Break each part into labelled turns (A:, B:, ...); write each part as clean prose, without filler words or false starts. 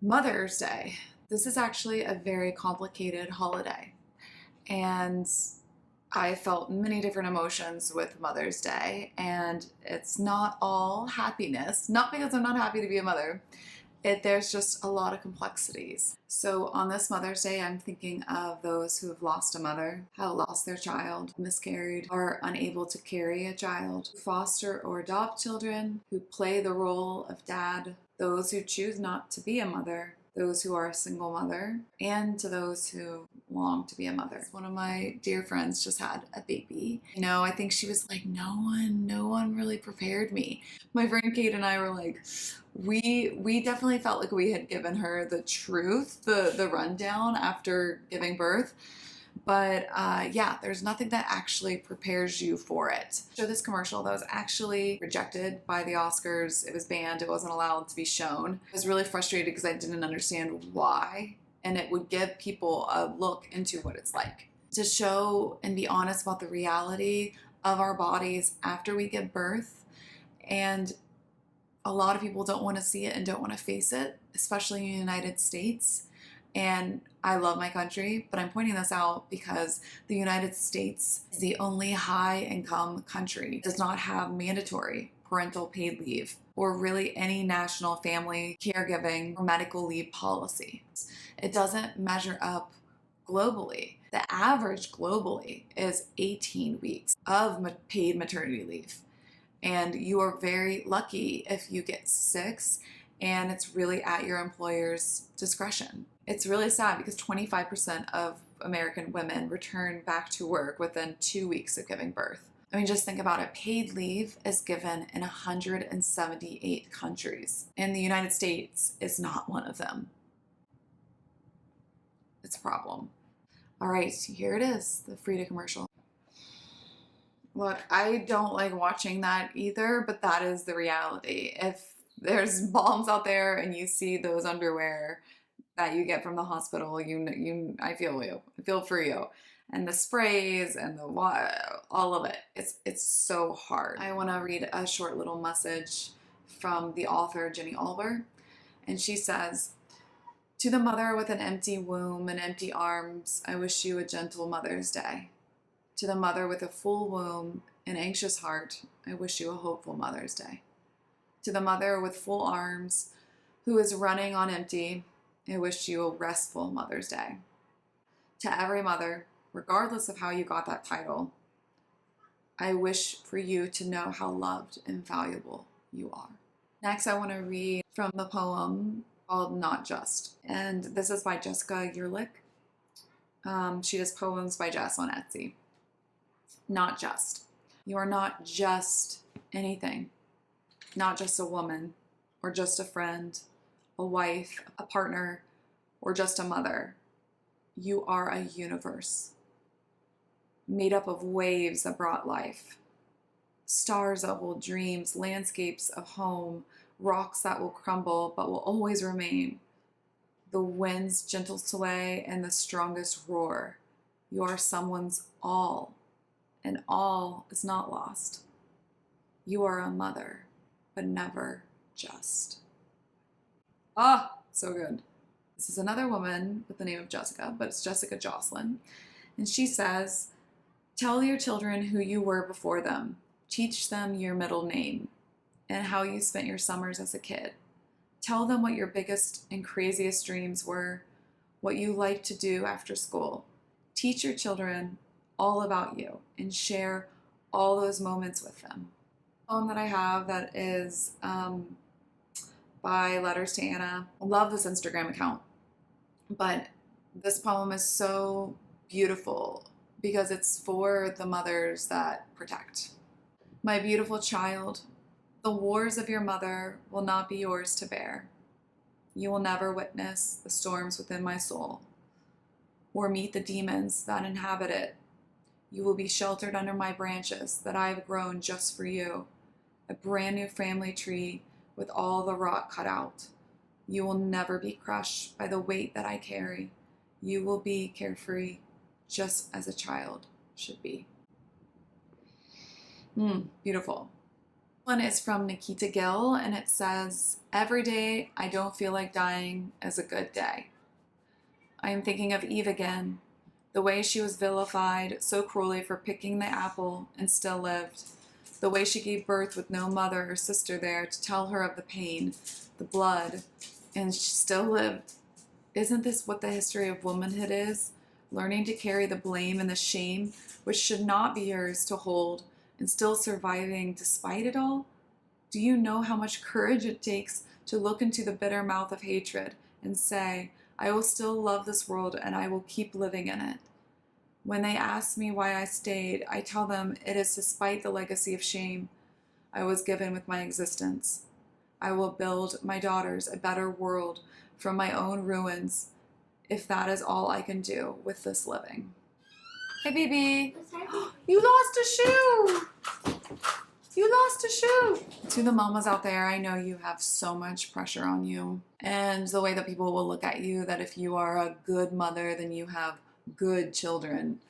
A: Mother's Day. This is actually a very complicated holiday, and I felt many different emotions with Mother's Day, and it's not all happiness, not because I'm not happy to be a mother. There's just a lot of complexities. So on this Mother's Day, I'm thinking of those who have lost a mother, have lost their child, miscarried, are unable to carry a child, foster or adopt children, who play the role of dad, those who choose not to be a mother, those who are a single mother, and to those who long to be a mother. One of my dear friends just had a baby. I think she was like, no one really prepared me. My friend Kate and I were like, we definitely felt like we had given her the truth, the rundown after giving birth. But yeah, there's nothing that actually prepares you for it. So this commercial that was actually rejected by the Oscars. It was banned. It wasn't allowed to be shown. I was really frustrated because I didn't understand why. And it would give people a look into what it's like to show and be honest about the reality of our bodies after we give birth. And a lot of people don't want to see it and don't want to face it, especially in the United States. And I love my country, but I'm pointing this out because the United States is the only high-income country that does not have mandatory parental paid leave or really any national family caregiving or medical leave policy. It doesn't measure up globally. The average globally is 18 weeks of paid maternity leave. And you are very lucky if you get 6, and it's really at your employer's discretion. It's really sad because 25% of American women return back to work within 2 weeks of giving birth. I mean, just think about it. Paid leave is given in 178 countries, and the United States is not one of them. It's a problem. All right, here it is, the Frida commercial. Look, I don't like watching that either, but that is the reality. If there's moms out there and you see those underwear that you get from the hospital, I feel you. I feel for you. And the sprays and all of it. It's so hard. I want to read a short little message from the author, Jenny Olber. And she says, "To the mother with an empty womb and empty arms, I wish you a gentle Mother's Day. To the mother with a full womb and anxious heart, I wish you a hopeful Mother's Day. To the mother with full arms who is running on empty, I wish you a restful Mother's Day. To every mother, regardless of how you got that title, I wish for you to know how loved and valuable you are." Next, I want to read from the poem called Not Just. And this is by Jessica Yearlick. She does poems by Jess on Etsy. Not just. You are not just anything. Not just a woman, or just a friend, a wife, a partner, or just a mother. You are a universe made up of waves that brought life, stars that hold dreams, landscapes of home, rocks that will crumble but will always remain, the wind's gentle sway and the strongest roar. You are someone's all, and all is not lost. You are a mother, but never just. Ah, so good. This is another woman with the name of Jessica, but it's Jessica Jocelyn. And she says, "Tell your children who you were before them. Teach them your middle name and how you spent your summers as a kid. Tell them what your biggest and craziest dreams were, what you liked to do after school. Teach your children all about you and share all those moments with them." The poem that I have that is by Letters to Anna. I love this Instagram account, but this poem is so beautiful because it's for the mothers that protect. "My beautiful child, the wars of your mother will not be yours to bear. You will never witness the storms within my soul or meet the demons that inhabit it. You will be sheltered under my branches that I have grown just for you, a brand new family tree with all the rot cut out. You will never be crushed by the weight that I carry. You will be carefree, just as a child should be." Beautiful. One is from Nikita Gill, and it says, "Every day I don't feel like dying is a good day. I am thinking of Eve again, the way she was vilified so cruelly for picking the apple and still lived, the way she gave birth with no mother or sister there to tell her of the pain, the blood, and she still lived. Isn't this what the history of womanhood is? Learning to carry the blame and the shame which should not be yours to hold, and still surviving despite it all? Do you know how much courage it takes to look into the bitter mouth of hatred and say, I will still love this world and I will keep living in it? When they ask me why I stayed, I tell them it is despite the legacy of shame I was given with my existence. I will build my daughters a better world from my own ruins, if that is all I can do with this living." Hey, baby. You lost a shoe. You lost a shoe. To the mamas out there, I know you have so much pressure on you. And the way that people will look at you, that if you are a good mother, then you have good children.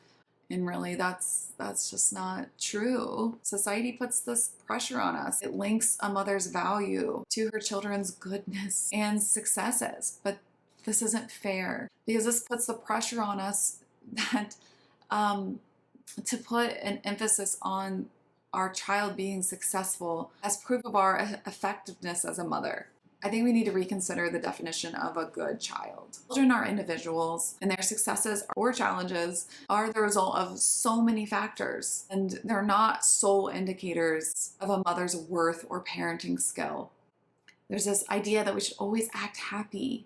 A: And really, that's just not true. Society puts this pressure on us. It links a mother's value to her children's goodness and successes. But this isn't fair, because this puts the pressure on us that to put an emphasis on our child being successful as proof of our effectiveness as a mother. I think we need to reconsider the definition of a good child. Children are individuals, and their successes or challenges are the result of so many factors, and they're not sole indicators of a mother's worth or parenting skill. There's this idea that we should always act happy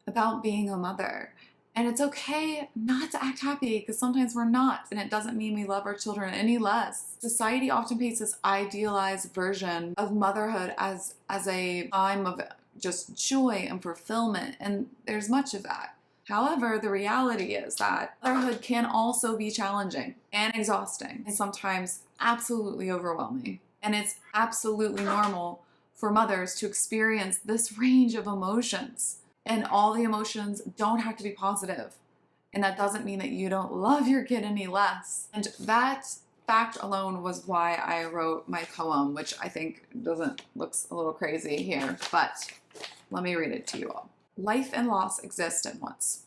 A: about being a mother. And it's okay not to act happy, because sometimes we're not, and it doesn't mean we love our children any less. Society often paints this idealized version of motherhood as a time of just joy and fulfillment, and there's much of that. However, the reality is that motherhood can also be challenging and exhausting, and sometimes absolutely overwhelming. And it's absolutely normal for mothers to experience this range of emotions. And all the emotions don't have to be positive. And that doesn't mean that you don't love your kid any less. And that fact alone was why I wrote my poem, which I think looks a little crazy here, but let me read it to you all. Life and loss exist at once.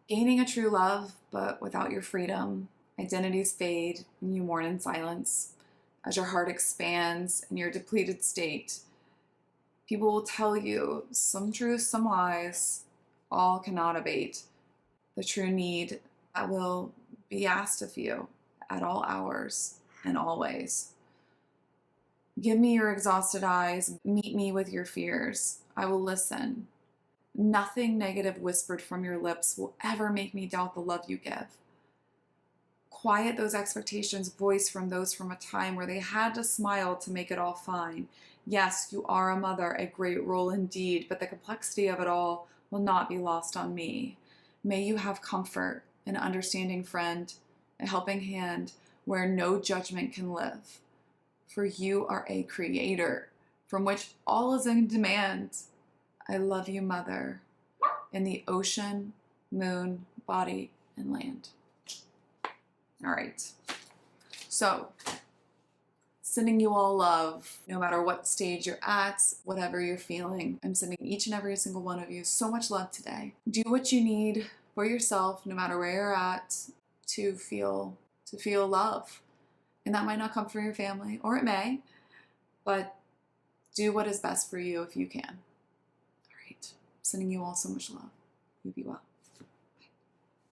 A: Gaining a true love, but without your freedom, identities fade and you mourn in silence. As your heart expands in your depleted state, people will tell you some truths, some lies, all cannot abate the true need that will be asked of you at all hours and always. Give me your exhausted eyes, meet me with your fears. I will listen. Nothing negative whispered from your lips will ever make me doubt the love you give. Quiet those expectations voiced from those from a time where they had to smile to make it all fine. Yes, you are a mother, a great role indeed, but the complexity of it all will not be lost on me. May you have comfort, an understanding friend, a helping hand where no judgment can live. For you are a creator from which all is in demand. I love you, mother, in the ocean, moon, body, and land. All right. So, sending you all love, no matter what stage you're at, whatever you're feeling. I'm sending each and every single one of you so much love today. Do what you need for yourself, no matter where you're at, to feel love. And that might not come from your family, or it may, but do what is best for you if you can. All right. Sending you all so much love. You be well.